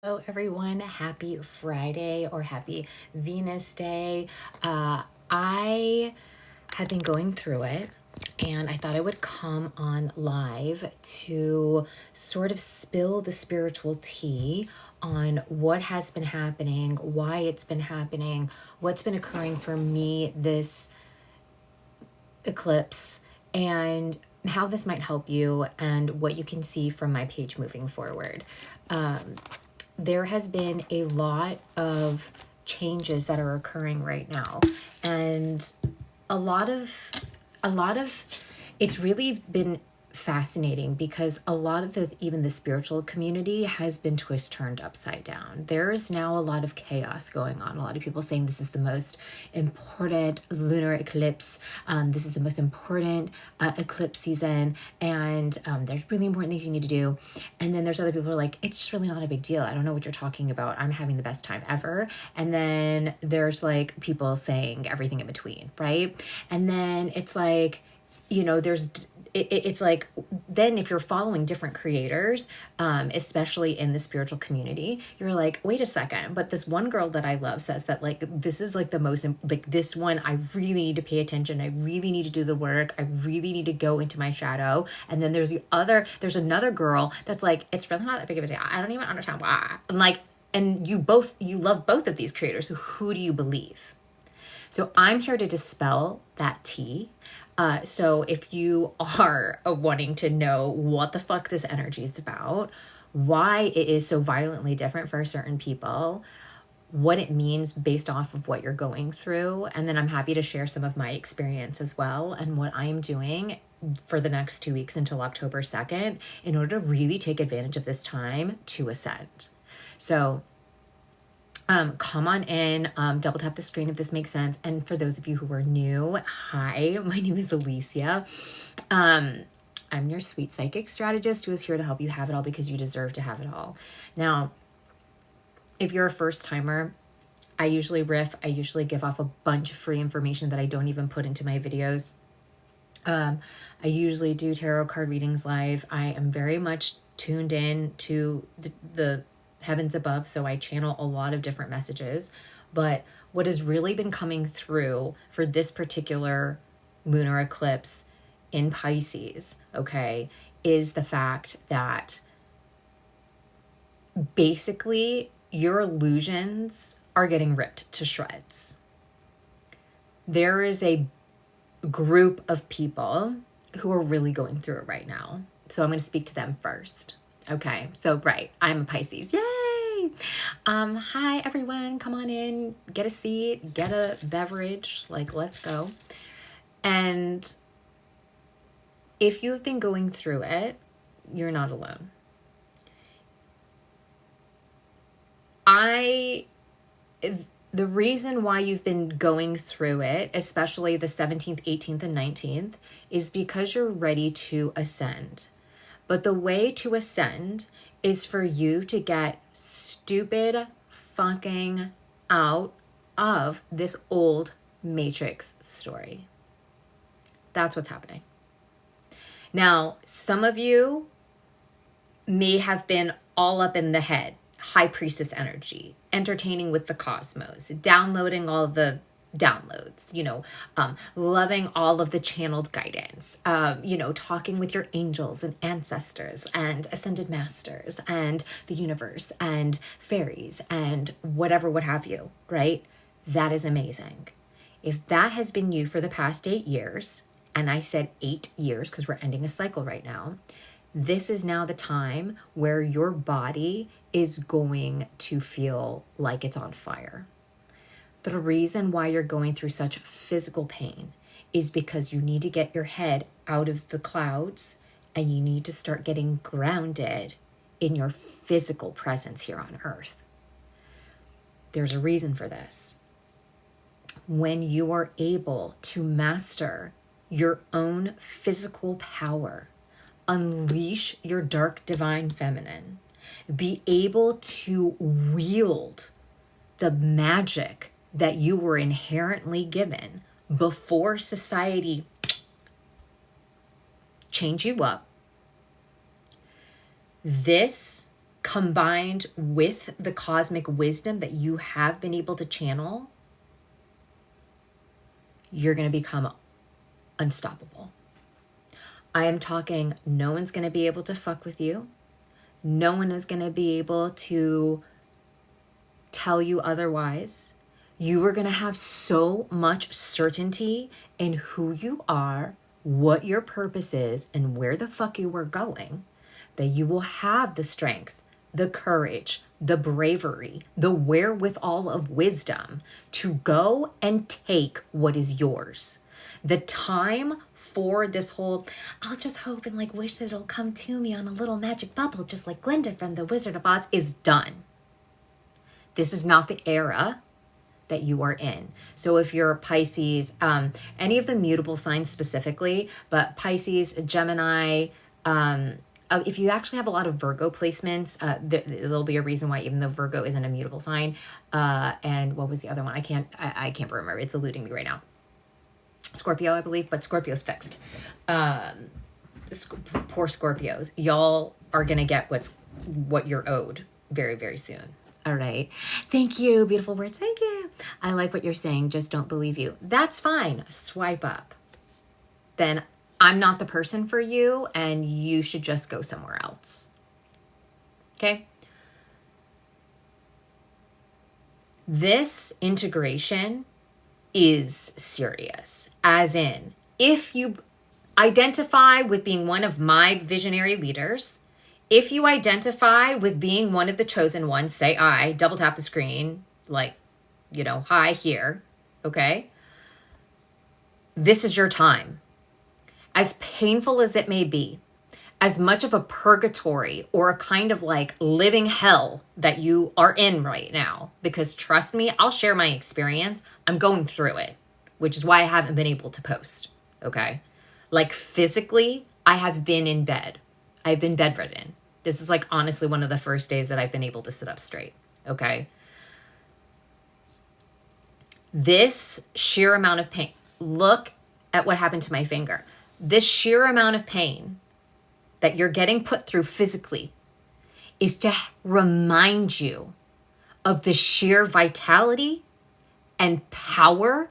Hello everyone, happy Friday or happy Venus Day. I have been going through it and I thought I would come on live to sort of spill the spiritual tea on what has been happening, why it's been happening, what's been occurring for me this eclipse, and how this might help you and what you can see from my page moving forward. There has been a lot of changes that are occurring right now, and a lot of it's really been fascinating because a lot of even the spiritual community has been turned upside down. There is now a lot of chaos going on. A lot of people saying this is the most important lunar eclipse. This is the most important eclipse season, and there's really important things you need to do. And then there's other people who are like, it's just really not a big deal. I don't know what you're talking about. I'm having the best time ever. And then there's like people saying everything in between, right? And then it's like, it's like, then if you're following different creators, especially in the spiritual community, you're like, wait a second, but this one girl that I love says that like this is like the most, like this one, I really need to pay attention, I really need to do the work, I really need to go into my shadow. And then there's another girl that's like, it's really not that big of a deal, I don't even understand why. And you love both of these creators, so who do you believe? So I'm here to dispel that tea. So if you are wanting to know what the fuck this energy is about, why it is so violently different for certain people, what it means based off of what you're going through, and then I'm happy to share some of my experience as well and what I'm doing for the next 2 weeks until October 2nd in order to really take advantage of this time to ascend. So come on in, double tap the screen if this makes sense. And for those of you who are new, hi, my name is Alicia. I'm your sweet psychic strategist who is here to help you have it all because you deserve to have it all. Now, if you're a first timer, I usually riff. I usually give off a bunch of free information that I don't even put into my videos. I usually do tarot card readings live. I am very much tuned in to the heavens above, so I channel a lot of different messages. But what has really been coming through for this particular lunar eclipse in Pisces, okay, is the fact that basically your illusions are getting ripped to shreds. There is a group of people who are really going through it right now. So I'm going to speak to them first. Okay, so right, I'm a Pisces. Yay! Hi everyone, come on in, get a seat, get a beverage, like let's go. And if you've been going through it, you're not alone. The reason why you've been going through it, especially the 17th, 18th, and 19th, is because you're ready to ascend. But the way to ascend is for you to get stupid fucking out of this old matrix story. That's what's happening. Now, some of you may have been all up in the head, high priestess energy, entertaining with the cosmos, downloading all the downloads, loving all of the channeled guidance, talking with your angels and ancestors and ascended masters and the universe and fairies and whatever, what have you, right? That is amazing. If that has been you for the past 8 years, and I said 8 years because we're ending a cycle right now, this is now the time where your body is going to feel like it's on fire. The reason why you're going through such physical pain is because you need to get your head out of the clouds and you need to start getting grounded in your physical presence here on Earth. There's a reason for this. When you are able to master your own physical power, unleash your dark divine feminine, be able to wield the magic that you were inherently given before society changed you up. This combined with the cosmic wisdom that you have been able to channel, you're going to become unstoppable. I am talking, no one's going to be able to fuck with you. No one is going to be able to tell you otherwise. You are going to have so much certainty in who you are, what your purpose is, and where the fuck you are going, that you will have the strength, the courage, the bravery, the wherewithal of wisdom to go and take what is yours. The time for this whole, I'll just hope and like wish that it'll come to me on a little magic bubble, just like Glinda from the Wizard of Oz, is done. This is not the era that you are in. So if you're Pisces, any of the mutable signs specifically, but Pisces, Gemini, if you actually have a lot of Virgo placements, there'll be a reason why, even though Virgo isn't a mutable sign. And what was the other one? I can't remember. It's eluding me right now. Scorpio, I believe, but Scorpio's fixed. Poor Scorpios. Y'all are going to get what you're owed very, very soon. All right. Thank you. Beautiful words. Thank you. I like what you're saying. Just don't believe you. That's fine. Swipe up. Then I'm not the person for you, and you should just go somewhere else. Okay? This integration is serious. As in, if you identify with being one of my visionary leaders, if you identify with being one of the chosen ones, say I, double tap the screen, like, hi here, okay? This is your time. As painful as it may be, as much of a purgatory or a kind of like living hell that you are in right now, because trust me, I'll share my experience. I'm going through it, which is why I haven't been able to post, okay? Like physically, I have been in bed. I've been bedridden. This is like honestly one of the first days that I've been able to sit up straight, okay? This sheer amount of pain, look at what happened to my finger. This sheer amount of pain that you're getting put through physically is to remind you of the sheer vitality and power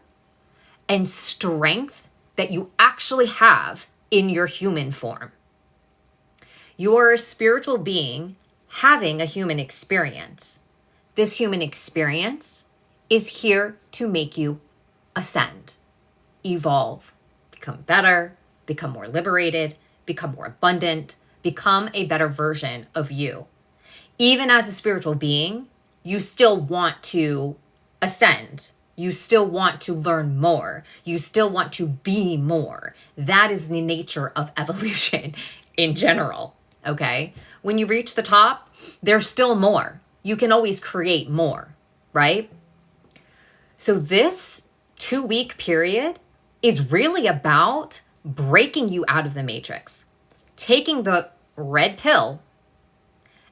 and strength that you actually have in your human form. You're a spiritual being having a human experience. This human experience is here to make you ascend, evolve, become better, become more liberated, become more abundant, become a better version of you. Even as a spiritual being, you still want to ascend. You still want to learn more. You still want to be more. That is the nature of evolution in general, okay? When you reach the top, there's still more. You can always create more, right? So this 2-week period is really about breaking you out of the matrix, taking the red pill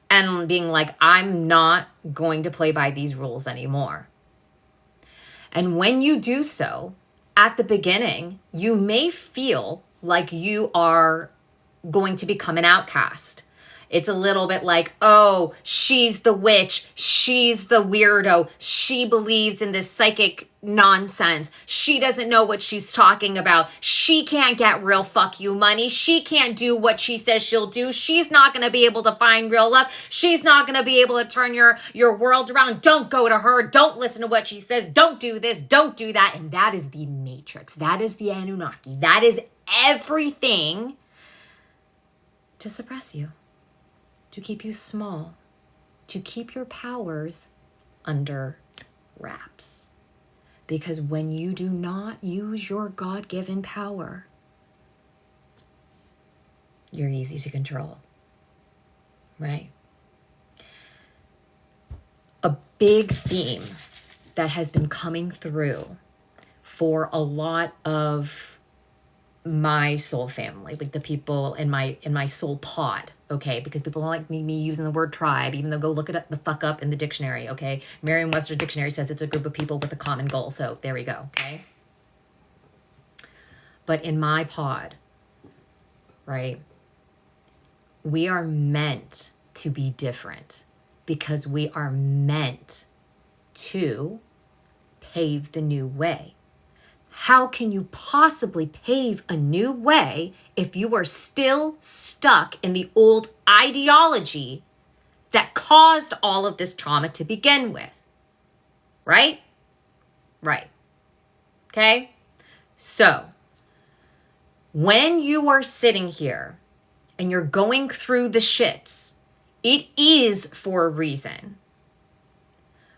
and being like, I'm not going to play by these rules anymore. And when you do so, at the beginning, you may feel like you are going to become an outcast. It's a little bit like, oh, she's the witch. She's the weirdo. She believes in this psychic nonsense. She doesn't know what she's talking about. She can't get real fuck you money. She can't do what she says she'll do. She's not going to be able to find real love. She's not going to be able to turn your world around. Don't go to her. Don't listen to what she says. Don't do this. Don't do that. And that is the matrix. That is the Anunnaki. That is everything to suppress you, to keep you small, to keep your powers under wraps. Because when you do not use your God-given power, you're easy to control, right? A big theme that has been coming through for a lot of my soul family, like the people in my soul pod, okay? Because people don't like me using the word tribe, even though go look it up the fuck up in the dictionary, okay? Merriam-Webster dictionary says it's a group of people with a common goal, so there we go, okay? But in my pod, right, we are meant to be different because we are meant to pave the new way. How can you possibly pave a new way if you are still stuck in the old ideology that caused all of this trauma to begin with? Right? Right. Okay? So, when you are sitting here and you're going through the shits, it is for a reason.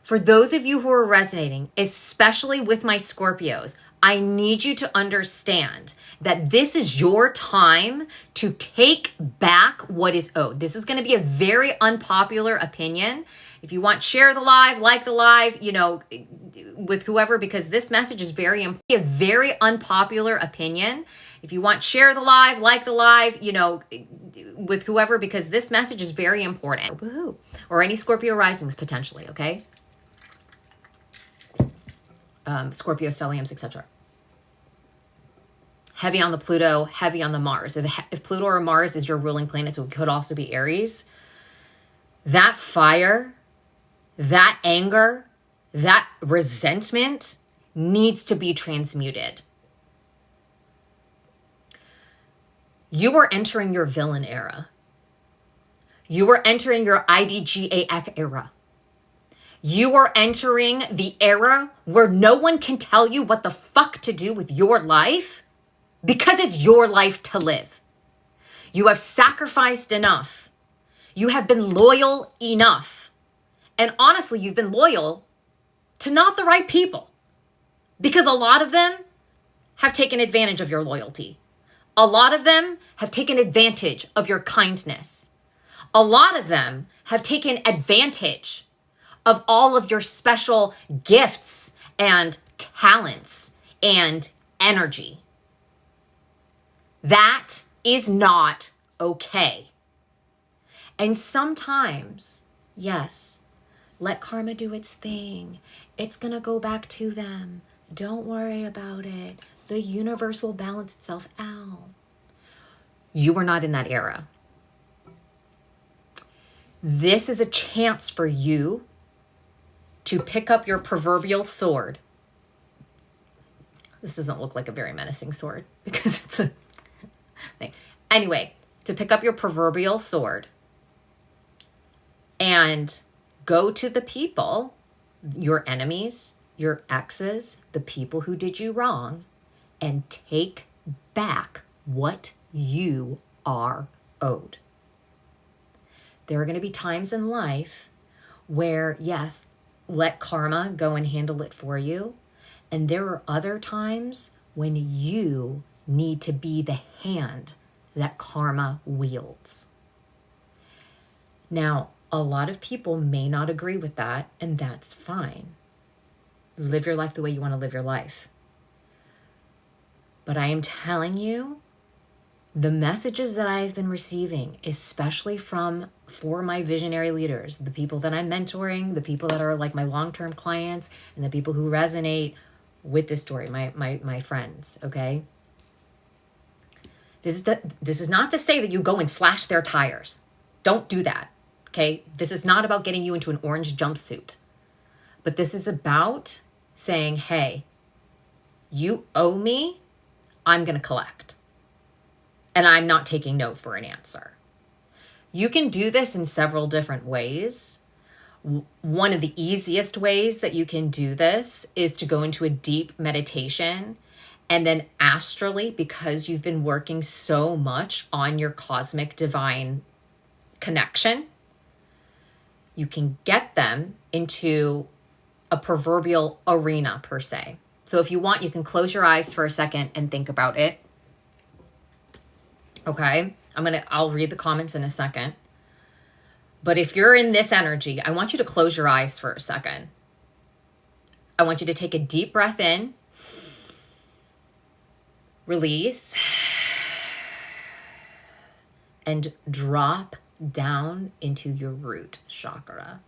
For those of you who are resonating, especially with my Scorpios, I need you to understand that this is your time to take back what is owed. This is going to be a very unpopular opinion. If you want, share the live, like the live, with whoever, because this message is very important. A very unpopular opinion. If you want, share the live, like the live, with whoever, because this message is very important. Woohoo. Or any Scorpio risings potentially, okay? Scorpio, stelliums, etc. Heavy on the Pluto, heavy on the Mars. If Pluto or Mars is your ruling planet, so it could also be Aries, that fire, that anger, that resentment needs to be transmuted. You are entering your villain era. You are entering your IDGAF era. You are entering the era where no one can tell you what the fuck to do with your life because it's your life to live. You have sacrificed enough. You have been loyal enough. And honestly, you've been loyal to not the right people because a lot of them have taken advantage of your loyalty. A lot of them have taken advantage of your kindness. A lot of them have taken advantage of all of your special gifts and talents and energy. That is not okay. And sometimes, yes, let karma do its thing. It's going to go back to them. Don't worry about it. The universe will balance itself out. You are not in that era. This is a chance for you to pick up your proverbial sword. This doesn't look like a very menacing sword because it's a thing. Anyway, to pick up your proverbial sword and go to the people, your enemies, your exes, the people who did you wrong, and take back what you are owed. There are going to be times in life where, yes, let karma go and handle it for you. And there are other times when you need to be the hand that karma wields. Now, a lot of people may not agree with that, and that's fine. Live your life the way you want to live your life. But I am telling you, the messages that I've been receiving, especially for my visionary leaders, the people that I'm mentoring, the people that are like my long-term clients, and the people who resonate with this story, my friends, okay? This is not to say that you go and slash their tires. Don't do that, okay? This is not about getting you into an orange jumpsuit. But this is about saying, hey, you owe me, I'm going to collect. And I'm not taking no for an answer. You can do this in several different ways. One of the easiest ways that you can do this is to go into a deep meditation and then astrally, because you've been working so much on your cosmic divine connection, you can get them into a proverbial arena per se. So if you want, you can close your eyes for a second and think about it. Okay, I'll read the comments in a second. But if you're in this energy, I want you to close your eyes for a second. I want you to take a deep breath in, release, and drop down into your root chakra.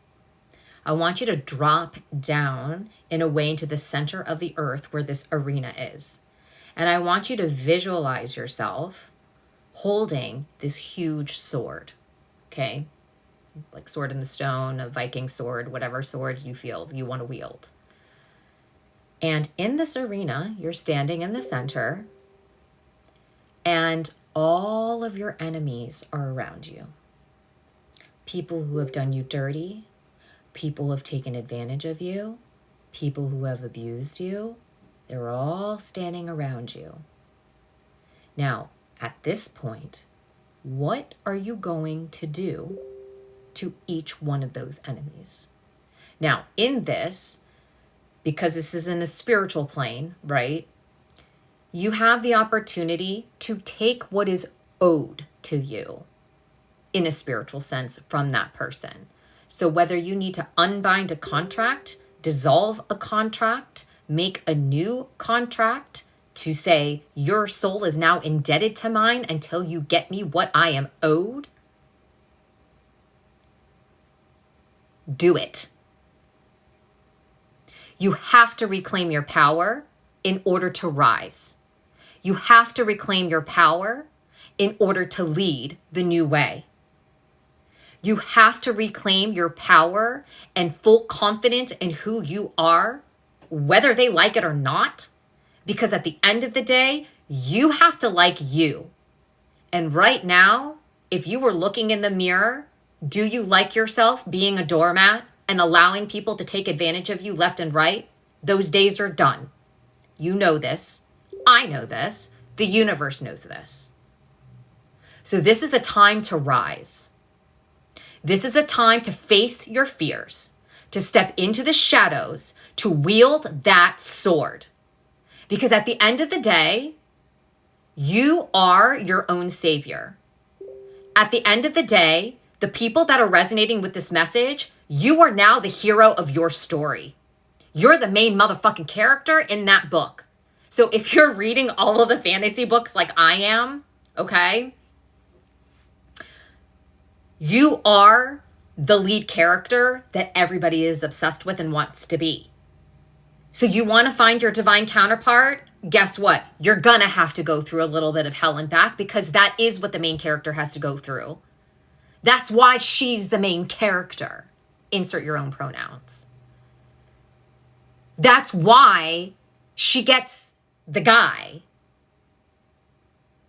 I want you to drop down in a way into the center of the earth where this arena is. And I want you to visualize yourself holding this huge sword, okay? like Sword in the Stone, a Viking sword, whatever sword you feel you want to wield. And in this arena, you're standing in the center, and all of your enemies are around you. People who have done you dirty, people who have taken advantage of you, people who have abused you, they're all standing around you. Now, at this point, what are you going to do to each one of those enemies? Now, in this, because this is in a spiritual plane, right? You have the opportunity to take what is owed to you in a spiritual sense from that person. So whether you need to unbind a contract, dissolve a contract, make a new contract to say your soul is now indebted to mine until you get me what I am owed, do it. You have to reclaim your power in order to rise. You have to reclaim your power in order to lead the new way. You have to reclaim your power and full confidence in who you are, whether they like it or not, because at the end of the day, you have to like you. And right now, if you were looking in the mirror, do you like yourself being a doormat and allowing people to take advantage of you left and right? Those days are done. You know this. I know this. The universe knows this. So this is a time to rise. This is a time to face your fears, to step into the shadows, to wield that sword. Because at the end of the day, you are your own savior. At the end of the day, the people that are resonating with this message, you are now the hero of your story. You're the main motherfucking character in that book. So if you're reading all of the fantasy books like I am, okay, you are the lead character that everybody is obsessed with and wants to be. So you want to find your divine counterpart? Guess what? You're gonna have to go through a little bit of hell and back, because that is what the main character has to go through. That's why she's the main character. Insert your own pronouns. That's why she gets the guy.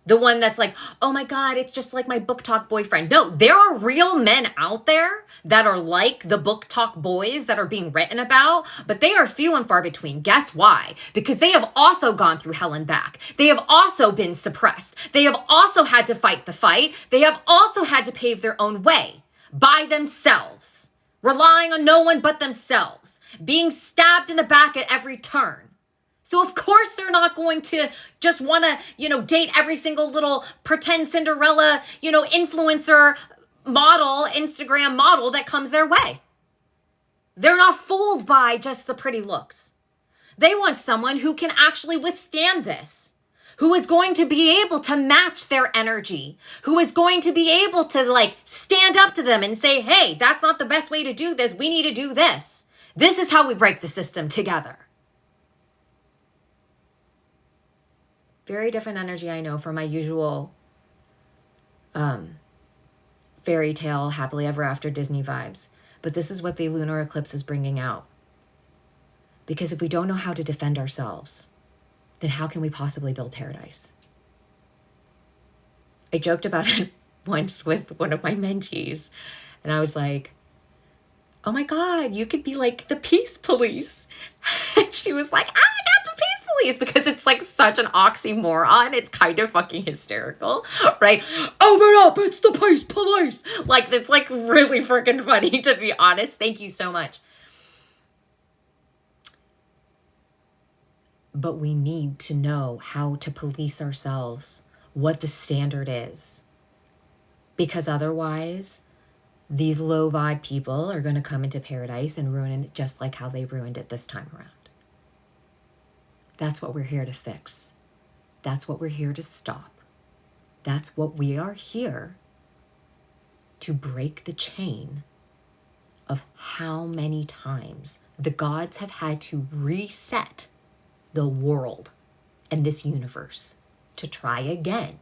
The one that's like, oh my God, it's just like my book talk boyfriend. No, there are real men out there that are like the book talk boys that are being written about, but they are few and far between. Guess why? Because they have also gone through hell and back. They have also been suppressed. They have also had to fight the fight. They have also had to pave their own way by themselves, relying on no one but themselves, being stabbed in the back at every turn. So of course they're not going to just want to, date every single little pretend Cinderella, influencer model, Instagram model that comes their way. They're not fooled by just the pretty looks. They want someone who can actually withstand this, who is going to be able to match their energy, who is going to be able to stand up to them and say, hey, that's not the best way to do this. We need to do this. This is how we break the system together. Very different energy, I know, from my usual fairy tale, happily ever after Disney vibes. But this is what the lunar eclipse is bringing out. Because if we don't know how to defend ourselves, then how can we possibly build paradise? I joked about it once with one of my mentees, and I was like, oh my God, you could be like the peace police. And she was like, because it's such an oxymoron. It's kind of fucking hysterical, right? Open up, it's the peace police. It's really freaking funny, to be honest. Thank you so much. But we need to know how to police ourselves, what the standard is. Because otherwise, these low vibe people are going to come into paradise and ruin it just like how they ruined it this time around. That's what we're here to fix. That's what we're here to stop. That's what we are here to break the chain of how many times the gods have had to reset the world and this universe to try again,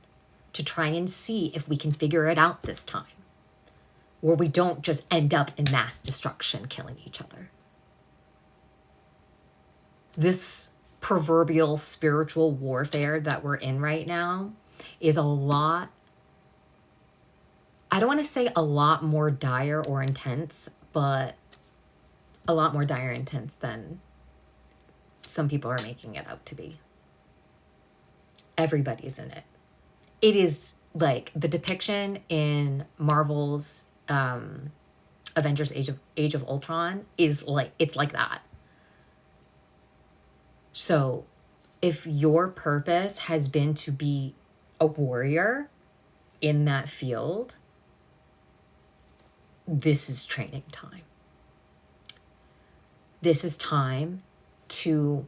to try and see if we can figure it out this time. where we don't just end up in mass destruction killing each other. This proverbial spiritual warfare that we're in right now is a lot, I don't want to say a lot more dire or intense, but a lot more dire and intense than some people are making it out to be. Everybody's in it. It is like the depiction in Marvel's Avengers Age of Ultron is like, it's like that. So if your purpose has been to be a warrior in that field, this is training time. This is time to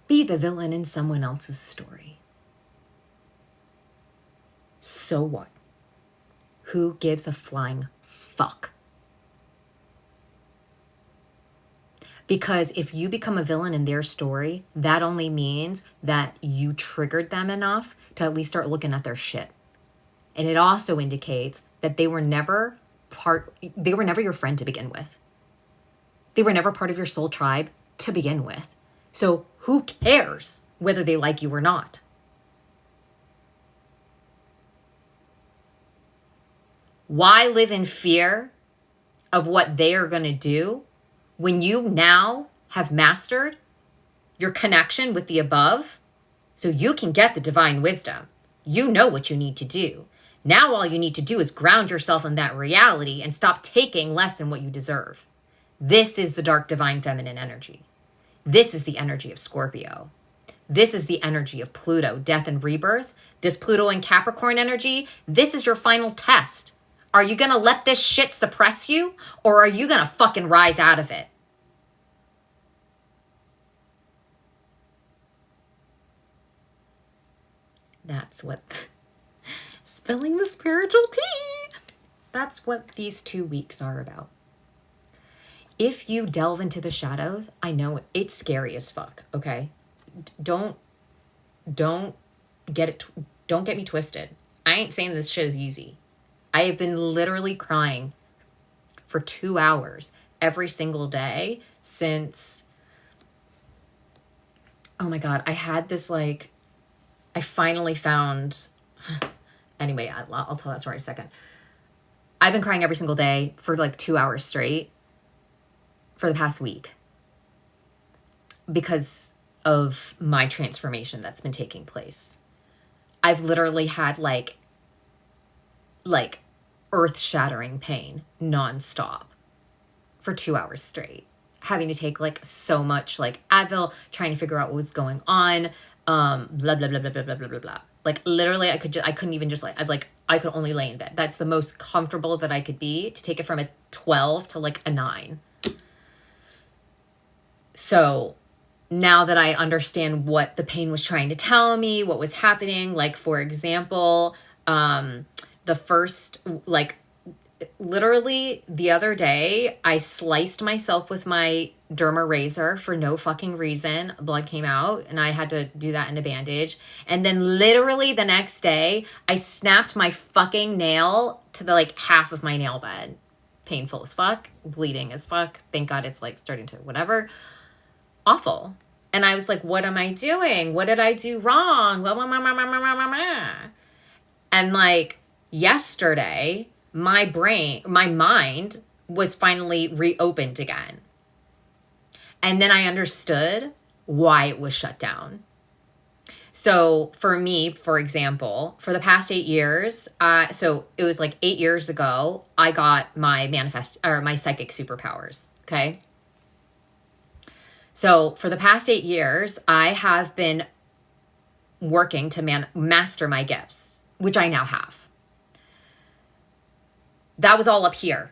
be the villain in someone else's story. So what? Who gives a flying fuck? Because if you become a villain in their story, that only means that you triggered them enough to at least start looking at their shit. And it also indicates that they were never your friend to begin with. They were never part of your soul tribe to begin with. So who cares whether they like you or not? Why live in fear of what they are going to do when you now have mastered your connection with the above so you can get the divine wisdom? You know what you need to do. Now all you need to do is ground yourself in that reality and stop taking less than what you deserve. This is the dark divine feminine energy. This is the energy of Scorpio. This is the energy of Pluto, death and rebirth. This Pluto and Capricorn energy, this is your final test. Are you going to let this shit suppress you, or are you going to fucking rise out of it? That's what, spilling the spiritual tea. That's what these 2 weeks are about. If you delve into the shadows, I know it's scary as fuck, okay? Don't get me twisted. I ain't saying this shit is easy. I have been literally crying for 2 hours every single day since, oh my God, I had this like, I finally found, anyway, I'll tell that story in a second. I've been crying every single day for like 2 hours straight for the past week because of my transformation that's been taking place. I've literally had like earth-shattering pain nonstop for 2 hours straight, having to take like so much like Advil, trying to figure out what was going on, blah blah blah blah blah blah blah blah blah. Like literally, I couldn't even just I could only lay in bed. That's the most comfortable that I could be, to take it from a 12 to like a 9. So now that I understand what the pain was trying to tell me, what was happening, like for example, the first, like literally the other day, I sliced myself with my derma razor for no fucking reason. Blood came out and I had to do that in a bandage. And then literally the next day, I snapped my fucking nail to the like half of my nail bed. Painful as fuck, bleeding as fuck. Thank God it's like starting to whatever. Awful. And I was like, what am I doing? What did I do wrong? And like yesterday, my mind was finally reopened again. And then I understood why it was shut down. So for me, for example, for the past 8 years, so it was like 8 years ago, I got my my psychic superpowers. Okay. So for the past 8 years, I have been working to master my gifts, which I now have. That was all up here.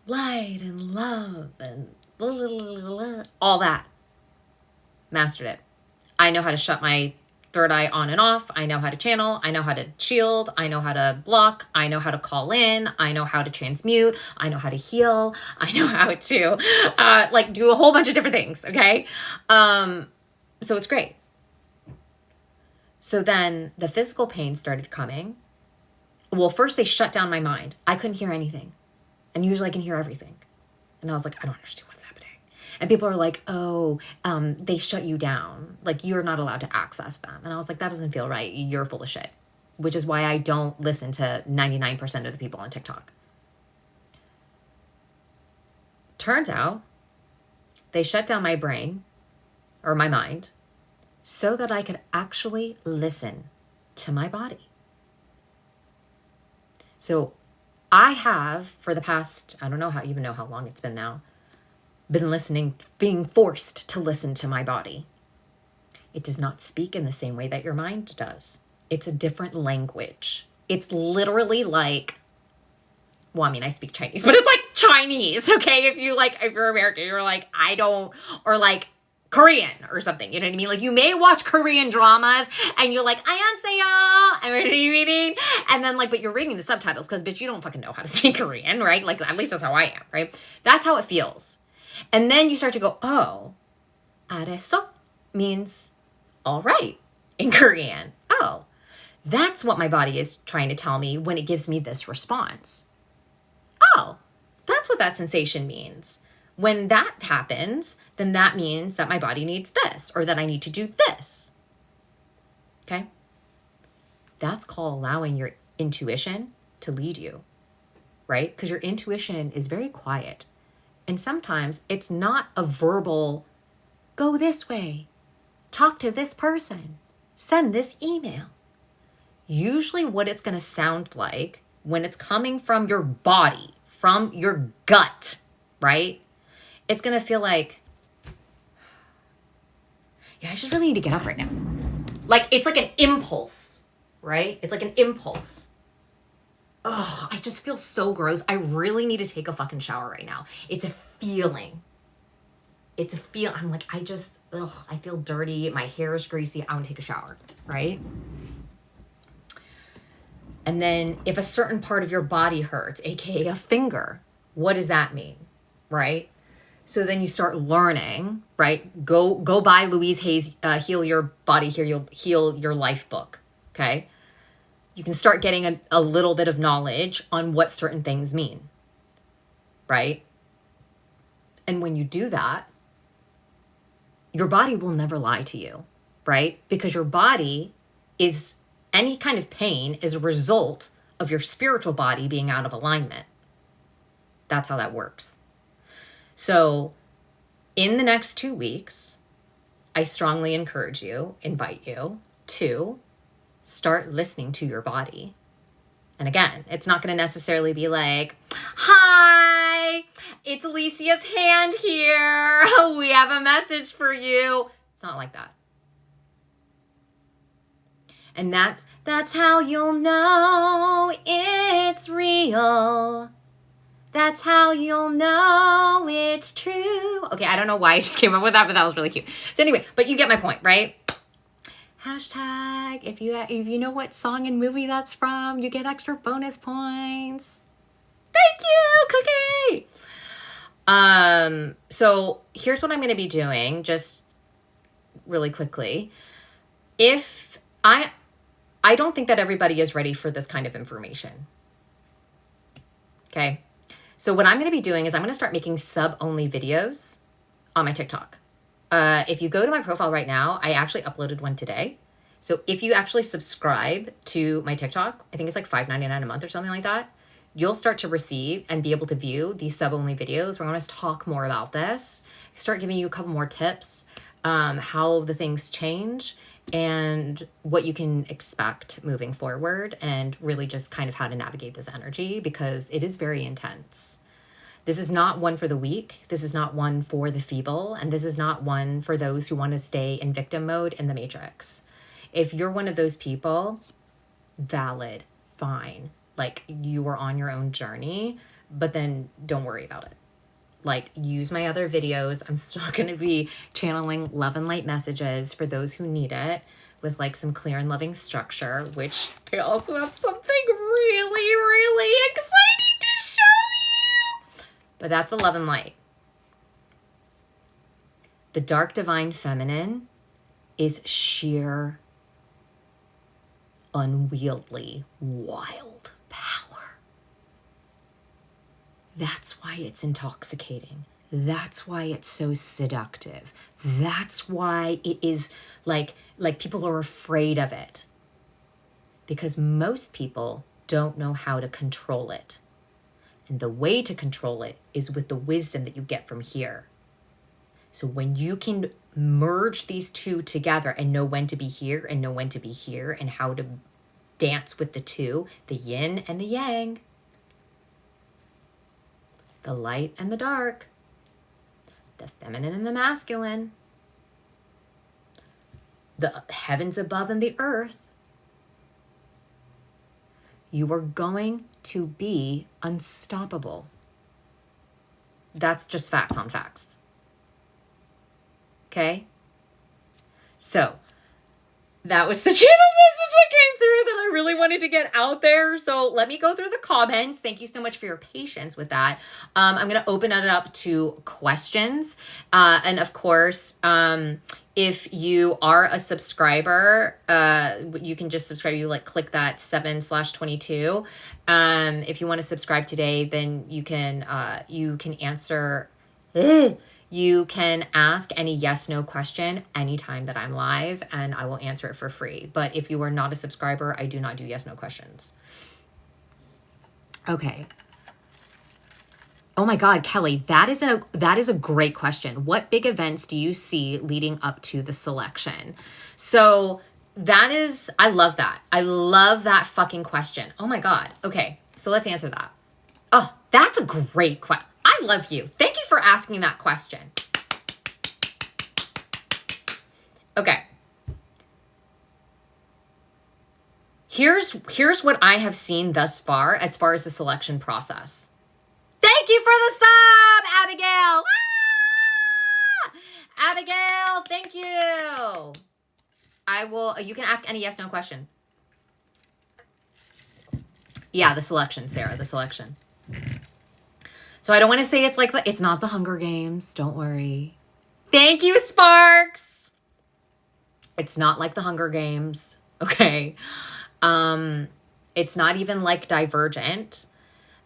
Light and love and blah, blah, blah, blah, all that. Mastered it. I know how to shut my third eye on and off. I know how to channel. I know how to shield. I know how to block. I know how to call in. I know how to transmute. I know how to heal. I know how to do a whole bunch of different things. Okay. So it's great. So then the physical pain started coming. Well, first they shut down my mind. I couldn't hear anything. And usually I can hear everything. And I was like, I don't understand what's happening. And people are like, oh, they shut you down. Like, you're not allowed to access them. And I was like, that doesn't feel right. You're full of shit. Which is why I don't listen to 99% of the people on TikTok. Turns out they shut down my brain or my mind so that I could actually listen to my body. So I have, for the past, I don't know even know how long it's been now, been listening, being forced to listen to my body. It does not speak in the same way that your mind does. It's a different language. It's literally like, well, I mean, I speak Chinese, but it's like Chinese, okay? If you're American, you're like, I don't, or like Korean or something, you know what I mean? Like, you may watch Korean dramas and you're like, annyeonghaseyo, you know what I mean? And then like, but you're reading the subtitles because, bitch, you don't fucking know how to speak Korean, right? Like, at least that's how I am, right? That's how it feels. And then you start to go, oh, 알았어 means all right in Korean. Oh, that's what my body is trying to tell me when it gives me this response. Oh, that's what that sensation means. When that happens, then that means that my body needs this or that I need to do this. Okay? That's called allowing your intuition to lead you, right? Because your intuition is very quiet. And sometimes it's not a verbal, go this way, talk to this person, send this email. Usually what it's going to sound like when it's coming from your body, from your gut, right? It's going to feel like, yeah, I just really need to get up right now. Like, it's like an impulse, right? It's like an impulse. Oh, I just feel so gross. I really need to take a fucking shower right now. It's a feeling. It's a feel. I'm like, I feel dirty. My hair is greasy. I want to take a shower, right? And then if a certain part of your body hurts, aka a finger, what does that mean, right? So then you start learning, right? Go buy Louise Hay's Heal Your Body, Heal Your Life book, okay? You can start getting a little bit of knowledge on what certain things mean, right? And when you do that, your body will never lie to you, right? Because your body is, any kind of pain is a result of your spiritual body being out of alignment. That's how that works. So in the next 2 weeks, I strongly encourage you, invite you to start listening to your body. And again, it's not going to necessarily be like, hi, it's Alicia's hand here. We have a message for you. It's not like that. And that's how you'll know it's real. That's how you'll know it's true. Okay, I don't know why I just came up with that, but that was really cute. So anyway, but you get my point, right? Hashtag, if you know what song and movie that's from, you get extra bonus points. Thank you, Cookie. So here's what I'm going to be doing, just really quickly. If I don't think that everybody is ready for this kind of information. Okay. So what I'm going to be doing is I'm going to start making sub-only videos on my TikTok. If you go to my profile right now, I actually uploaded one today. So if you actually subscribe to my TikTok, I think it's like $5.99 a month or something like that, you'll start to receive and be able to view these sub-only videos where I'm going to talk more about this, start giving you a couple more tips, how the things change and what you can expect moving forward, and really just kind of how to navigate this energy, because it is very intense. This is not one for the weak. This is not one for the feeble. And this is not one for those who want to stay in victim mode in the matrix. If you're one of those people, valid, fine. Like, you are on your own journey, but then don't worry about it. Like, use my other videos. I'm still going to be channeling love and light messages for those who need it, with like some clear and loving structure, which I also have something really, really exciting to show you. But that's the love and light. The dark divine feminine is sheer, unwieldy, wild. That's why it's intoxicating. That's why it's so seductive. That's why it is like people are afraid of it. Because most people don't know how to control it. And the way to control it is with the wisdom that you get from here. So when you can merge these two together and know when to be here and know when to be here and how to dance with the two, the yin and the yang, the light and the dark, the feminine and the masculine, the heavens above and the earth, you are going to be unstoppable. That's just facts on facts. Okay? So, that was the channel message that came through that I really wanted to get out there. So let me go through the comments. Thank you so much for your patience with that. I'm going to open it up to questions. And of course, if you are a subscriber, you can just subscribe. You click that 7/22. If you want to subscribe today, then you can answer. You can ask any yes/no question anytime that I'm live, and I will answer it for free. But if you are not a subscriber, I do not do yes/no questions. Okay. Oh my God, Kelly, that is a great question. What big events do you see leading up to the selection? So I love that. I love that fucking question. Oh my God. Okay, so let's answer that. Oh, that's a great question. I love you. Thank you for asking that question. Okay. Here's what I have seen thus far as the selection process. Thank you for the sub, Abigail. Ah! Abigail, thank you. You can ask any yes/no question. Yeah, the selection, Sarah, the selection. So I don't want to say it's not the Hunger Games. Don't worry. Thank you, Sparks. It's not like the Hunger Games. Okay. It's not even like Divergent.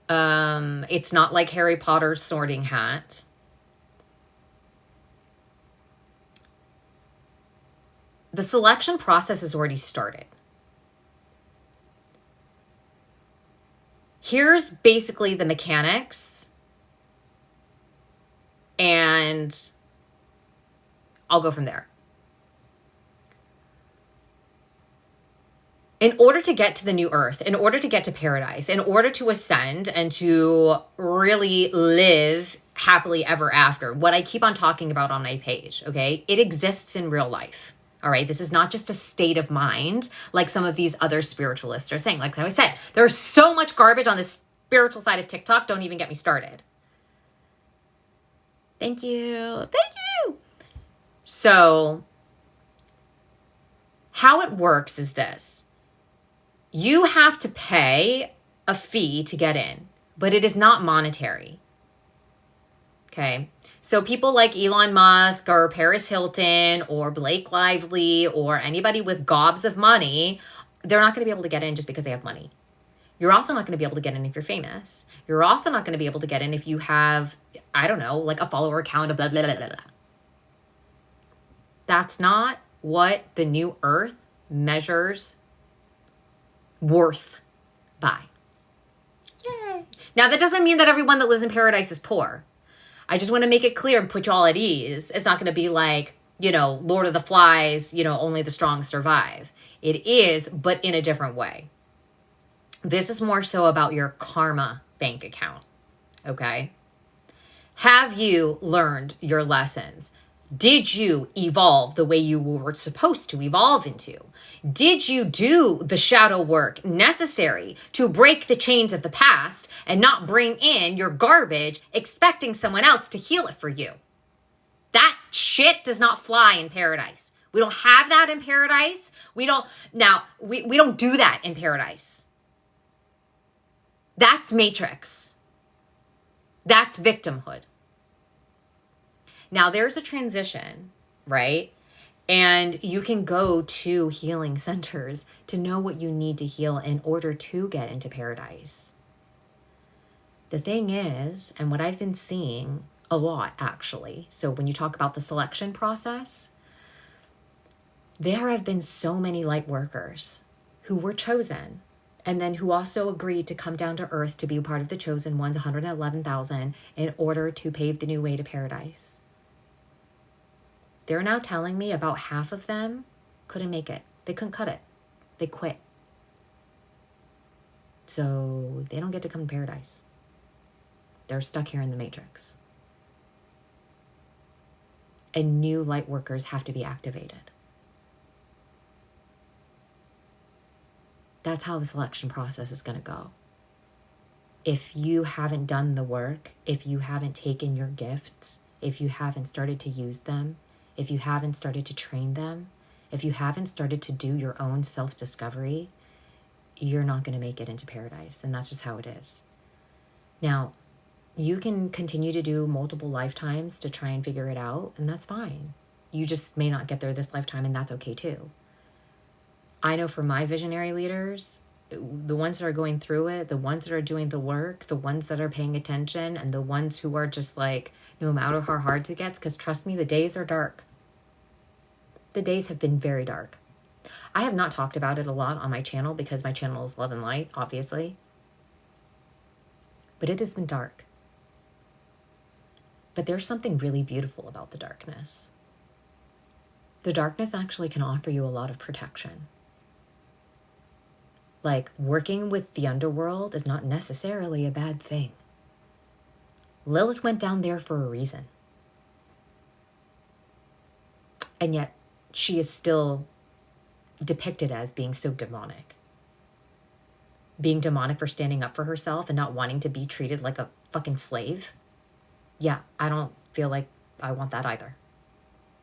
It's not like Harry Potter's Sorting Hat. The selection process has already started. Here's basically the mechanics. And I'll go from there. In order to get to the new earth, in order to get to paradise, in order to ascend and to really live happily ever after, what I keep on talking about on my page, okay? It exists in real life. All right. This is not just a state of mind like some of these other spiritualists are saying. Like I said, there's so much garbage on the spiritual side of TikTok. Don't even get me started. Thank you. Thank you. So how it works is this. You have to pay a fee to get in, but it is not monetary. Okay. So people like Elon Musk or Paris Hilton or Blake Lively or anybody with gobs of money, they're not going to be able to get in just because they have money. You're also not going to be able to get in if you're famous. You're also not going to be able to get in if you have, I don't know, like a follower account of blah, blah, blah, blah, blah. That's not what the new earth measures worth by. Yay. Now, that doesn't mean that everyone that lives in paradise is poor. I just want to make it clear and put you all at ease. It's not going to be like, Lord of the Flies, only the strong survive. It is, but in a different way. This is more so about your karma bank account, okay? Have you learned your lessons? Did you evolve the way you were supposed to evolve into? Did you do the shadow work necessary to break the chains of the past and not bring in your garbage expecting someone else to heal it for you? That shit does not fly in paradise. We don't have that in paradise. We don't do that in paradise. That's matrix. That's victimhood. Now there's a transition, right? And you can go to healing centers to know what you need to heal in order to get into paradise. The thing is, and what I've been seeing a lot actually, so when you talk about the selection process, there have been so many light workers who were chosen and then who also agreed to come down to earth to be a part of the chosen ones, 111,000, in order to pave the new way to paradise. They're now telling me about half of them couldn't make it. They couldn't cut it. They quit. So they don't get to come to paradise. They're stuck here in the matrix. And new light workers have to be activated. That's how the selection process is going to go. If you haven't done the work, if you haven't taken your gifts, if you haven't started to use them, if you haven't started to train them, if you haven't started to do your own self-discovery, you're not going to make it into paradise. And that's just how it is. Now, you can continue to do multiple lifetimes to try and figure it out, and that's fine. You just may not get there this lifetime, and that's okay too. I know for my visionary leaders, the ones that are going through it, the ones that are doing the work, the ones that are paying attention, and the ones who are just like, no matter how hard it gets, because trust me, the days are dark. The days have been very dark. I have not talked about it a lot on my channel because my channel is love and light, obviously. But it has been dark. But there's something really beautiful about the darkness. The darkness actually can offer you a lot of protection. Like, working with the underworld is not necessarily a bad thing. Lilith went down there for a reason. And yet, she is still depicted as being so demonic. Being demonic for standing up for herself and not wanting to be treated like a fucking slave. Yeah, I don't feel like I want that either.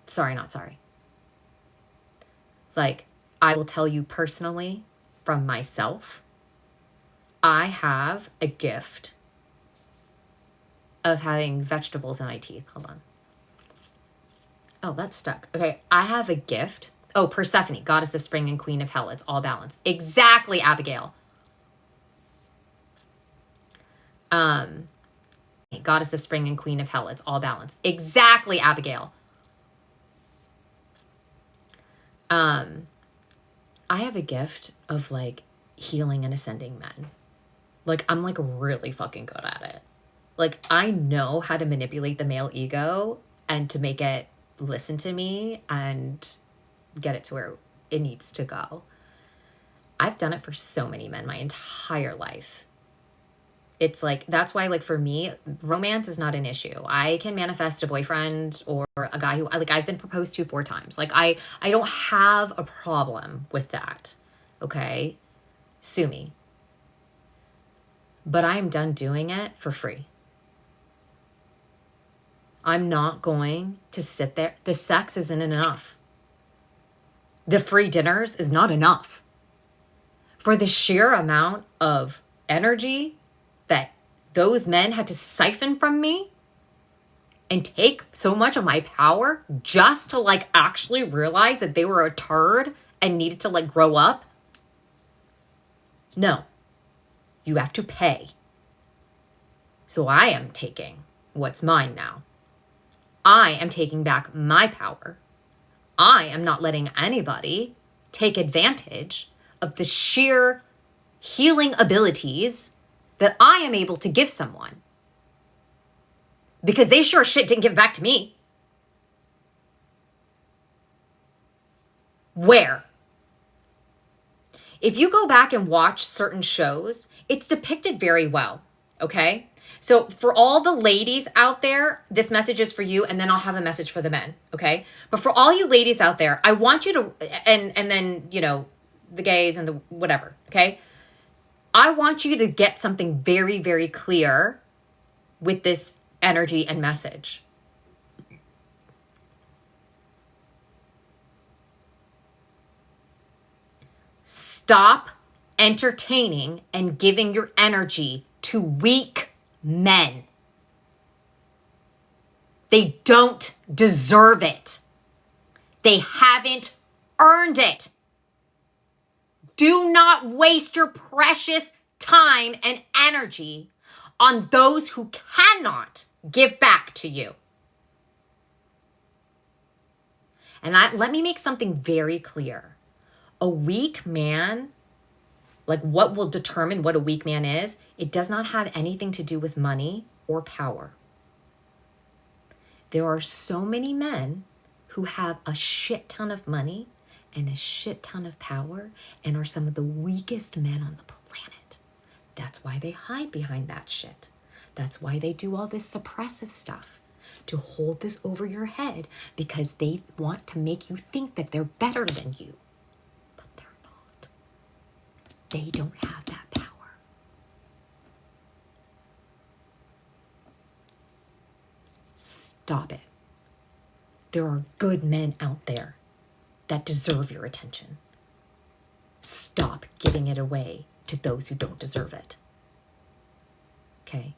Sorry, not sorry. Like, I will tell you personally, from myself, I have a gift of having vegetables in my teeth. Hold on. Oh, that's stuck. Okay, I have a gift. Oh, Persephone, goddess of spring and queen of hell. It's all balanced. Exactly, Abigail. Goddess of spring and queen of hell. It's all balanced. Exactly, Abigail. I have a gift of like healing and ascending men. Like, I'm like really fucking good at it. Like, I know how to manipulate the male ego and to make it listen to me and get it to where it needs to go. I've done it for so many men my entire life. It's like, that's why, like, for me, romance is not an issue. I can manifest a boyfriend or a guy who, like, I've been proposed to 4 times. Like, I don't have a problem with that. Okay? Sue me. But I'm done doing it for free. I'm not going to sit there. The sex isn't enough. The free dinners is not enough. For the sheer amount of energy that those men had to siphon from me and take so much of my power just to like actually realize that they were a turd and needed to like grow up. No, you have to pay. So I am taking what's mine now. I am taking back my power. I am not letting anybody take advantage of the sheer healing abilities that I am able to give someone. Because they sure shit didn't give it back to me. Where? If you go back and watch certain shows, it's depicted very well, okay? So for all the ladies out there, this message is for you, and then I'll have a message for the men, okay? But for all you ladies out there, I want you to, and then, you know, the gays and the whatever, okay? I want you to get something very, very clear with this energy and message. Stop entertaining and giving your energy to weak men. They don't deserve it. They haven't earned it. Do not waste your precious time and energy on those who cannot give back to you. And let me make something very clear. A weak man, like what will determine what a weak man is, it does not have anything to do with money or power. There are so many men who have a shit ton of money and a shit ton of power and are some of the weakest men on the planet. That's why they hide behind that shit. That's why they do all this suppressive stuff, to hold this over your head, because they want to make you think that they're better than you. But they're not. They don't have that power. Stop it. There are good men out there that deserve your attention. Stop giving it away to those who don't deserve it. Okay?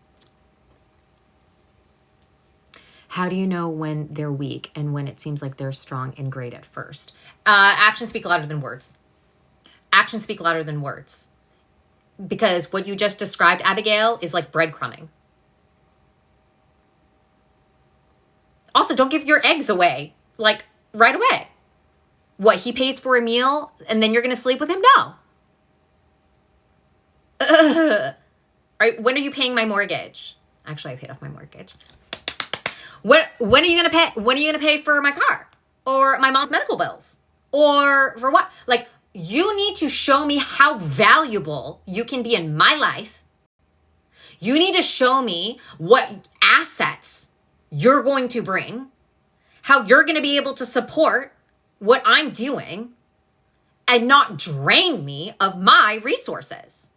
How do you know when they're weak and when it seems like they're strong and great at first? Actions speak louder than words. Actions speak louder than words. Because what you just described, Abigail, is like breadcrumbing. Also, don't give your eggs away, like, right away. What, he pays for a meal and then you're going to sleep with him? No. When are you paying my mortgage? Actually, I paid off my mortgage. When are you going to pay? When are you going to pay for my car? Or my mom's medical bills? Or for what? Like, you need to show me how valuable you can be in my life. You need to show me what assets you're going to bring, how you're going to be able to support what I'm doing and not drain me of my resources.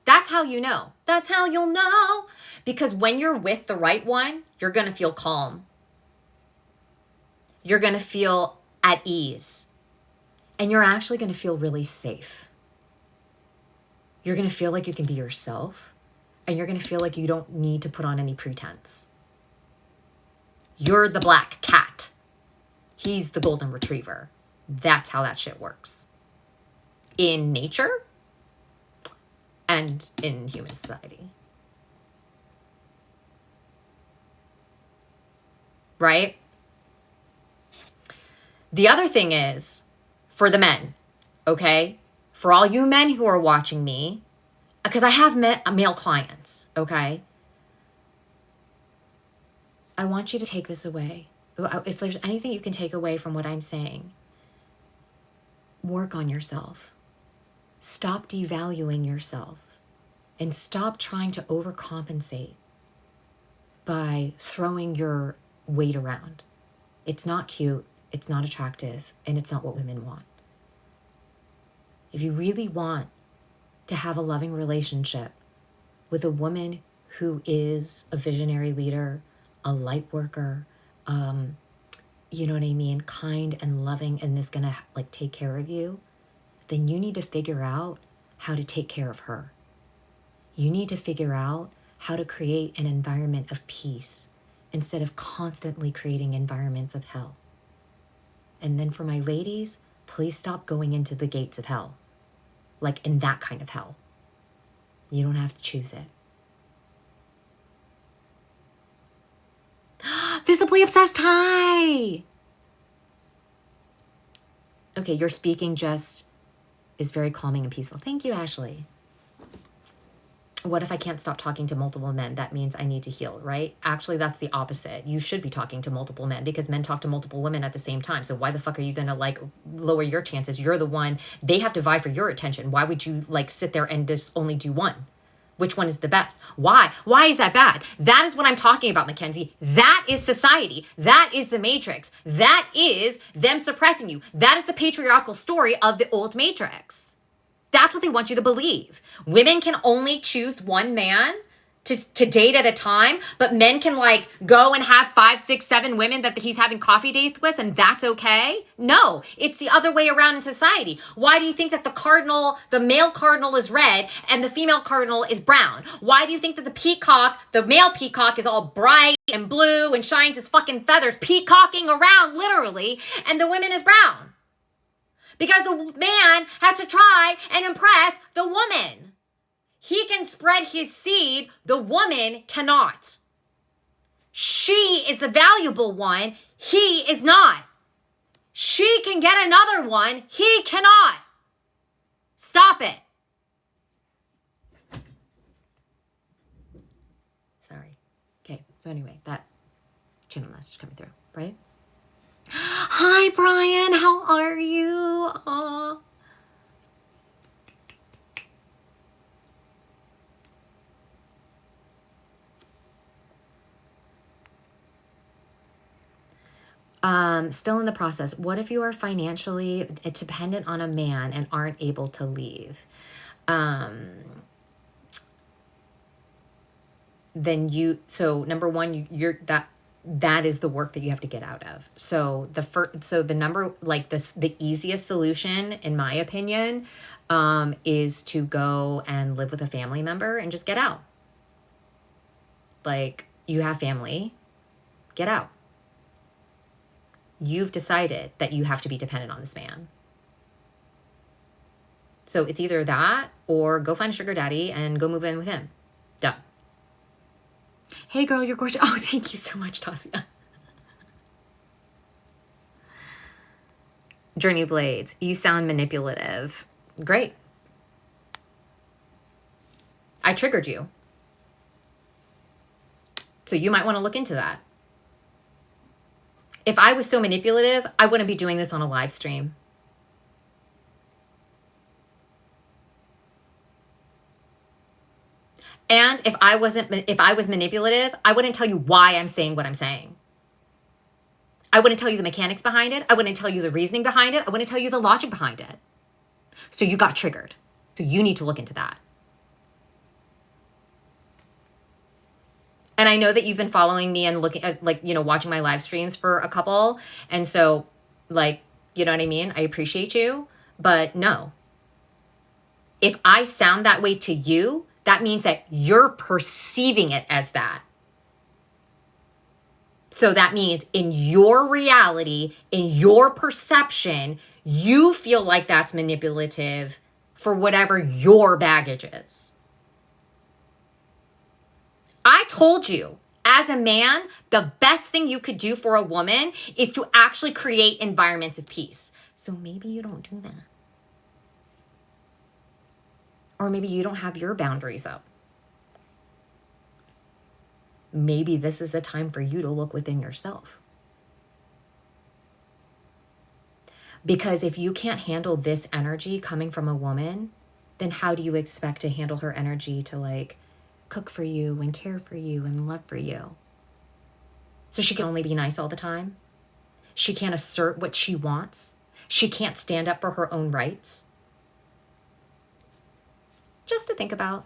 That's how you know. That's how you'll know. Because when you're with the right one, you're going to feel calm. You're going to feel at ease. And you're actually going to feel really safe. You're going to feel like you can be yourself. And you're going to feel like you don't need to put on any pretense. You're the black cat. He's the golden retriever. That's how that shit works. In nature and in human society. Right? The other thing is, for the men, okay? For all you men who are watching me, because I have male clients, okay? I want you to take this away. If there's anything you can take away from what I'm saying, work on yourself. Stop devaluing yourself. And stop trying to overcompensate by throwing your weight around. It's not cute, it's not attractive, and it's not what women want. If you really want to have a loving relationship with a woman who is a visionary leader, a light worker, you know what I mean, kind and loving, and is gonna like take care of you, then you need to figure out how to take care of her. You need to figure out how to create an environment of peace instead of constantly creating environments of hell. And then for my ladies, please stop going into the gates of hell. Like in that kind of hell. You don't have to choose it. Visibly obsessed, hi! Okay, your speaking just is very calming and peaceful. Thank you, Ashley. What if I can't stop talking to multiple men? That means I need to heal, right? Actually, that's the opposite. You should be talking to multiple men because men talk to multiple women at the same time. So why the fuck are you going to like lower your chances? You're the one, they have to vie for your attention. Why would you like sit there and just only do one? Which one is the best? Why? Why is that bad? That is what I'm talking about, Mackenzie. That is society. That is the Matrix. That is them suppressing you. That is the patriarchal story of the old Matrix. That's what they want you to believe. Women can only choose one man to date at a time, but men can like go and have 5, 6, 7 women that he's having coffee dates with, and that's okay? No, it's the other way around in society. Why do you think that the male cardinal is red and the female cardinal is brown? Why do you think that the male peacock is all bright and blue and shines his fucking feathers, peacocking around literally, and the woman is brown? Because the man has to try and impress the woman. He can spread his seed. The woman cannot. She is the valuable one. He is not. She can get another one. He cannot. Stop it. Sorry. Okay. So anyway, that channel message coming through, right? Hi, Brian. How are you? Aw. Still in the process. What if you are financially dependent on a man and aren't able to leave? Then so number one, that is the work that you have to get out of. So the easiest solution, in my opinion, is to go and live with a family member and just get out. Like, you have family, get out. You've decided that you have to be dependent on this man. So it's either that or go find a sugar daddy and go move in with him. Done. Hey girl, you're gorgeous. Oh, thank you so much, Tasia. Journey Blades, you sound manipulative. Great. I triggered you. So you might want to look into that. If I was so manipulative, I wouldn't be doing this on a live stream. And if I was manipulative, I wouldn't tell you why I'm saying what I'm saying. I wouldn't tell you the mechanics behind it. I wouldn't tell you the reasoning behind it. I wouldn't tell you the logic behind it. So you got triggered. So you need to look into that. And I know that you've been following me and looking at, watching my live streams for a couple. And so, you know what I mean? I appreciate you. But no. If I sound that way to you, that means that you're perceiving it as that. So that means in your reality, in your perception, you feel like that's manipulative for whatever your baggage is. I told you, as a man, the best thing you could do for a woman is to actually create environments of peace. So maybe you don't do that. Or maybe you don't have your boundaries up. Maybe this is a time for you to look within yourself. Because if you can't handle this energy coming from a woman, then how do you expect to handle her energy to cook for you and care for you and love for you? So she can only be nice all the time. She can't assert what she wants. She can't stand up for her own rights. Just to think about.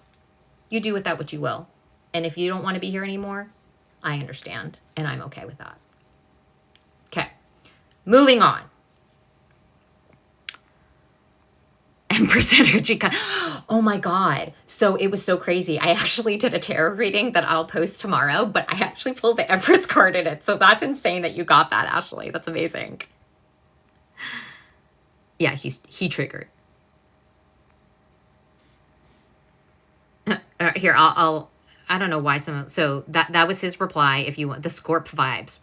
You do with that what you will. And if you don't want to be here anymore, I understand. And I'm okay with that. Okay. Moving on. Empress energy. Oh my God. So it was so crazy. I actually did a tarot reading that I'll post tomorrow, but I actually pulled the Empress card in it. So that's insane that you got that, Ashley. That's amazing. Yeah, he triggered. Here, I don't know why so that was his reply. If you want the Scorp vibes.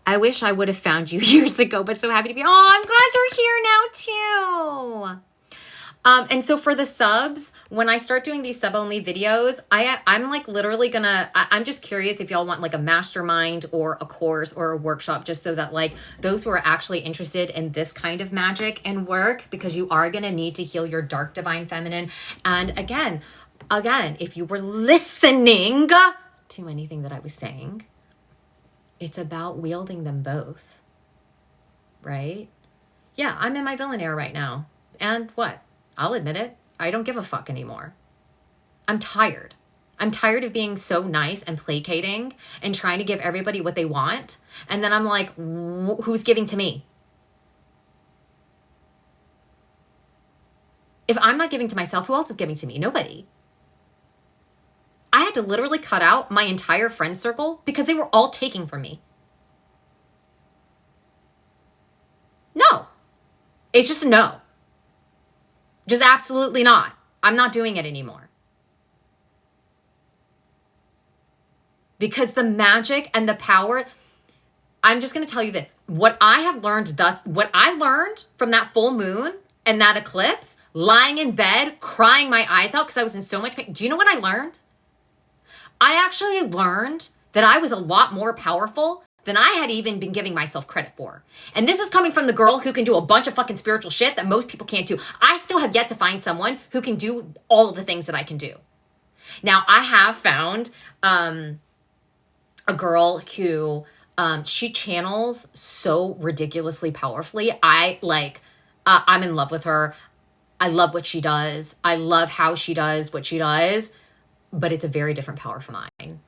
I wish I would have found you years ago, but so happy to be. Oh, I'm glad you're here now too. And so for the subs, when I start doing these sub only videos, I'm literally I'm just curious if y'all want a mastermind or a course or a workshop, just so that those who are actually interested in this kind of magic and work, because you are going to need to heal your dark divine feminine. And again, if you were listening to anything that I was saying, it's about wielding them both, right? Yeah, I'm in my villain era right now. And what? I'll admit it. I don't give a fuck anymore. I'm tired. I'm tired of being so nice and placating and trying to give everybody what they want. And then I'm like, who's giving to me? If I'm not giving to myself, who else is giving to me? Nobody. I had to literally cut out my entire friend circle because they were all taking from me. No. It's just a no. Just absolutely not. I'm not doing it anymore. Because the magic and the power, I'm just going to tell you that what I have learned what I learned from that full moon and that eclipse, lying in bed, crying my eyes out because I was in so much pain. Do you know what I learned? I actually learned that I was a lot more powerful than I had even been giving myself credit for. And this is coming from the girl who can do a bunch of fucking spiritual shit that most people can't do. I still have yet to find someone who can do all of the things that I can do. Now, I have found a girl who she channels so ridiculously powerfully. I'm in love with her. I love what she does. I love how she does what she does, but it's a very different power from mine.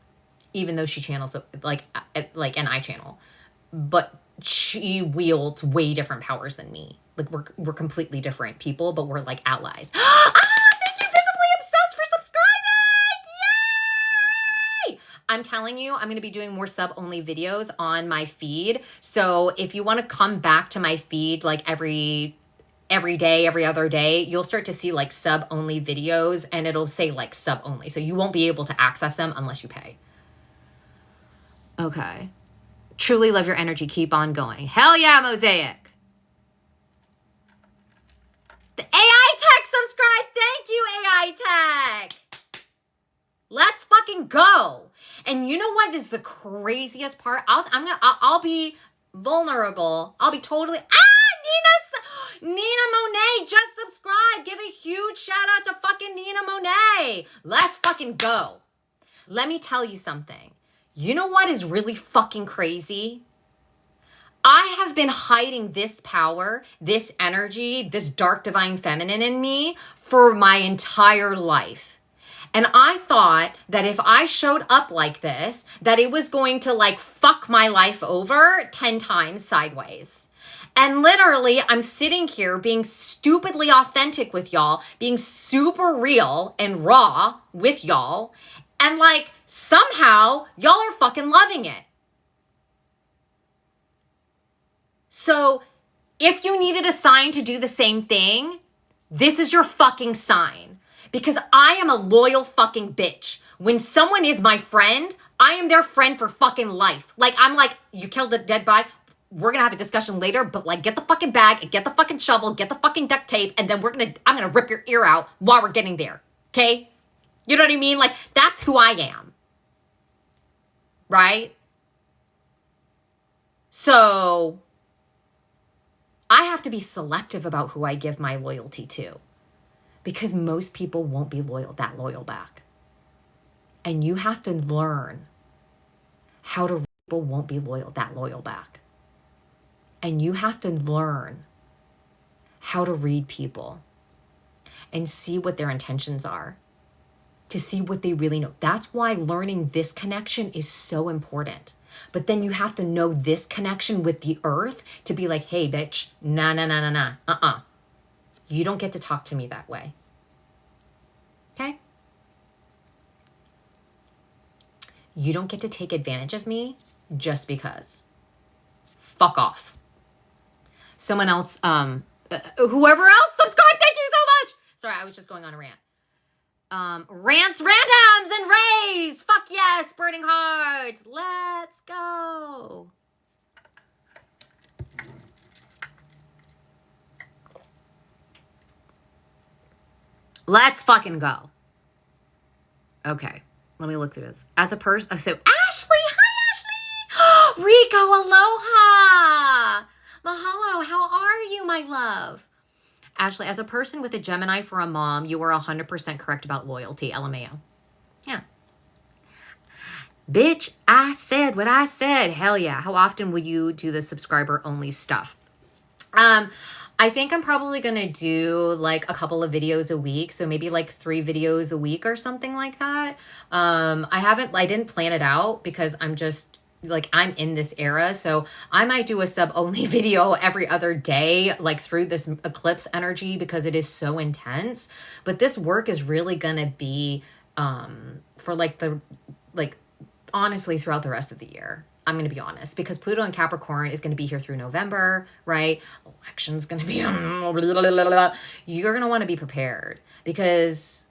Even though she channels like and I channel, but she wields way different powers than me. Like we're completely different people, but we're like allies. Thank you, Visibly Obsessed, for subscribing! Yay! I'm telling you, I'm going to be doing more sub-only videos on my feed. So if you want to come back to my feed like every day, every other day, you'll start to see like sub-only videos, and it'll say like sub-only. So you won't be able to access them unless you pay. Okay. Truly love your energy. Keep on going. Hell yeah, Mosaic. The AI Tech subscribe. Thank you, AI Tech. Let's fucking go. And you know what is the craziest part? I'll be vulnerable. I'll be totally... Nina Monet just subscribed. Give a huge shout out to fucking Nina Monet. Let's fucking go. Let me tell you something. You know what is really fucking crazy? I have been hiding this power, this energy, this dark divine feminine in me for my entire life. And I thought that if I showed up like this, that it was going to like fuck my life over 10 times sideways. And literally, I'm sitting here being stupidly authentic with y'all, being super real and raw with y'all. And like, somehow, y'all are fucking loving it. So, if you needed a sign to do the same thing, this is your fucking sign. Because I am a loyal fucking bitch. When someone is my friend, I am their friend for fucking life. Like, I'm like, you killed a dead body. We're gonna have a discussion later, but like, get the fucking bag, and get the fucking shovel, get the fucking duct tape, and then I'm gonna rip your ear out while we're getting there. Okay? You know what I mean? Like, that's who I am. Right? So, I have to be selective about who I give my loyalty to. Because most people won't be that loyal back. And you have to learn how to people won't be that loyal back. And you have to learn how to read people and see what their intentions are, to see what they really know. That's why learning this connection is so important. But then you have to know this connection with the earth to be like, hey, bitch, nah. You don't get to talk to me that way. Okay? You don't get to take advantage of me just because. Fuck off. Someone else, whoever else subscribed, thank you so much. Sorry, I was just going on a rant. Rants, randoms, and rays. Fuck yes, burning hearts. Let's go. Let's fucking go. Okay, let me look through this. As a person, so Ashley, hi Ashley. Rico, aloha. Mahalo, how are you, my love? Ashley, as a person with a Gemini for a mom, you were 100% correct about loyalty, LMAO. Yeah. Bitch, I said what I said. Hell yeah. How often will you do the subscriber-only stuff? I think I'm probably going to do like a couple of videos a week. So maybe like 3 videos a week or something like that. I didn't plan it out because I'm just like, I'm in this era. So I might do a sub-only video every other day, like through this eclipse energy because it is so intense. But this work is really going to be for honestly throughout the rest of the year. I'm going to be honest, because Pluto in Capricorn is going to be here through November, right? Election's going to be, you're going to want to be prepared, because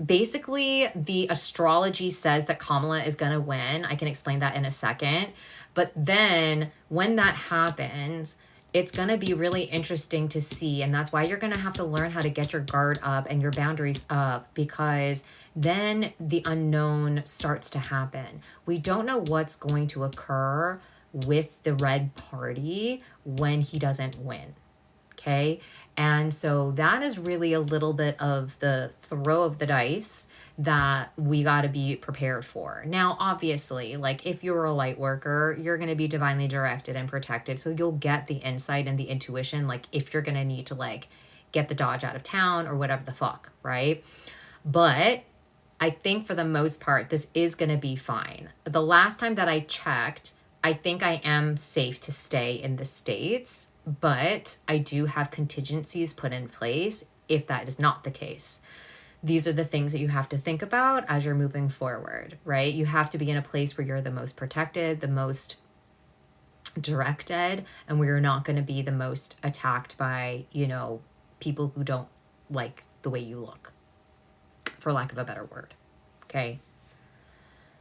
basically the astrology says that Kamala is going to win. I can explain that in a second. But then when that happens, it's going to be really interesting to see. And that's why you're going to have to learn how to get your guard up and your boundaries up, because then the unknown starts to happen. We don't know what's going to occur with the red party when he doesn't win. Okay. And so that is really a little bit of the throw of the dice that we got to be prepared for. Now, obviously, like if you're a light worker, you're going to be divinely directed and protected. So you'll get the insight and the intuition, like if you're going to need to like get the Dodge out of town or whatever the fuck, right? But I think for the most part, this is going to be fine. The last time that I checked, I think I am safe to stay in the States, but I do have contingencies put in place if that is not the case. These are the things that you have to think about as you're moving forward, right? You have to be in a place where you're the most protected, the most directed, and where you're not going to be the most attacked by, you know, people who don't like the way you look, for lack of a better word. Okay.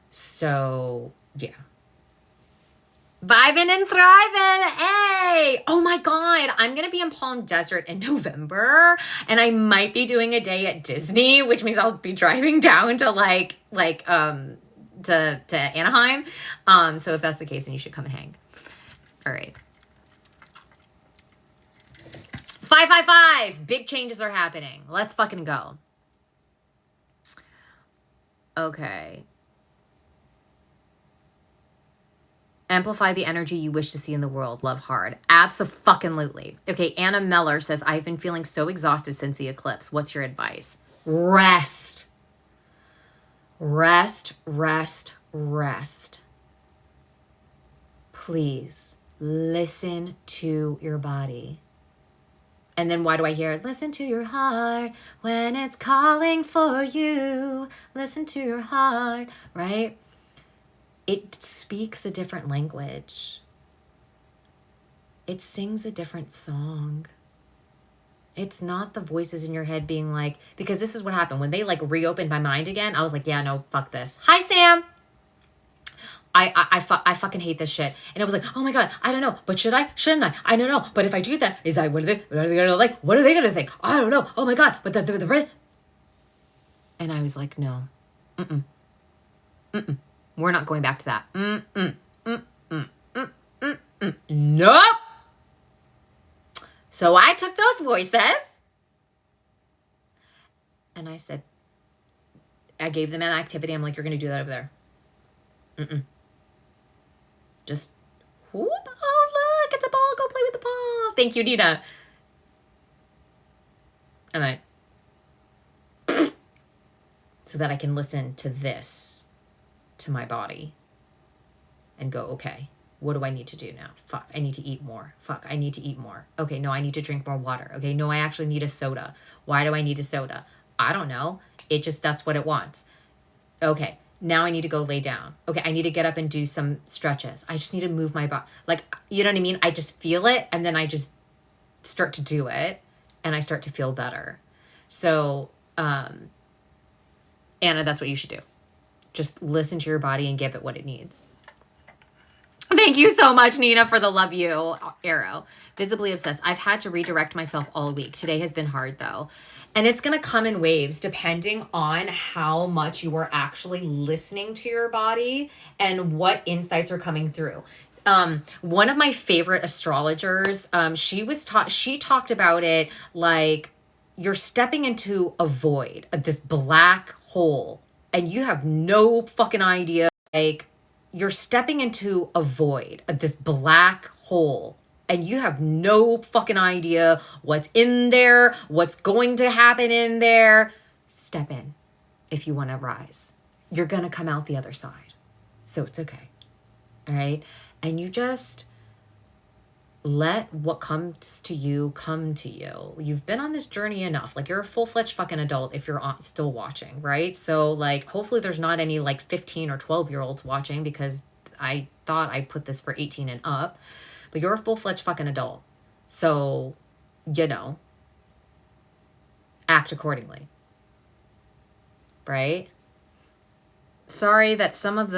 So, yeah. Vibing and thriving. Hey, oh my God. I'm going to be in Palm Desert in November, and I might be doing a day at Disney, which means I'll be driving down to to Anaheim. So if that's the case, then you should come and hang. All right. 555. Big changes are happening. Let's fucking go. Okay. Amplify the energy you wish to see in the world. Love hard. Abso-fucking-lutely. Okay, Anna Meller says, I've been feeling so exhausted since the eclipse. What's your advice? Rest. Rest, rest, rest. Please listen to your body. And then why do I hear, listen to your heart when it's calling for you. Listen to your heart, right? It speaks a different language. It sings a different song. It's not the voices in your head being like, because this is what happened. When they like reopened my mind again, I was like, yeah, no, fuck this. Hi, Sam. I fucking hate this shit. And it was like, oh my God, I don't know. But should I? Shouldn't I? I don't know. But if I do that, what are they gonna like? What are they gonna think? I don't know. Oh my God. But the and I was like, no. We're not going back to that. Nope. So I took those voices and I said, I gave them an activity. I'm like, you're going to do that over there. Just, whoop, oh, look, it's a ball. Go play with the ball. Thank you, Nina. And so that I can listen to this, to my body, and go, okay, what do I need to do now? Fuck, I need to eat more. Fuck, I need to eat more. Okay, no, I need to drink more water. Okay, no, I actually need a soda. Why do I need a soda? I don't know. It just, that's what it wants. Okay, now I need to go lay down. Okay, I need to get up and do some stretches. I just need to move my body. Like, you know what I mean? I just feel it, and then I just start to do it, and I start to feel better. So, Anna, that's what you should do. Just listen to your body and give it what it needs. Thank you so much, Nina, for the love you arrow. Visibly obsessed. I've had to redirect myself all week. Today has been hard, though. And it's going to come in waves depending on how much you are actually listening to your body and what insights are coming through. One of my favorite astrologers, she talked about it like you're stepping into a void, this black hole, and you have no fucking idea. Like, you're stepping into a void, this black hole, and you have no fucking idea what's in there, what's going to happen in there. Step in if you want to rise. You're going to come out the other side. So it's okay. All right? And you just let what comes to you come to you. You've been on this journey enough. Like, you're a full-fledged fucking adult if you're still watching, right? So, like, hopefully there's not any, like, 15 or 12-year-olds watching, because I thought I put this for 18 and up, but you're a full-fledged fucking adult. So, you know, act accordingly. Right? Sorry that some of the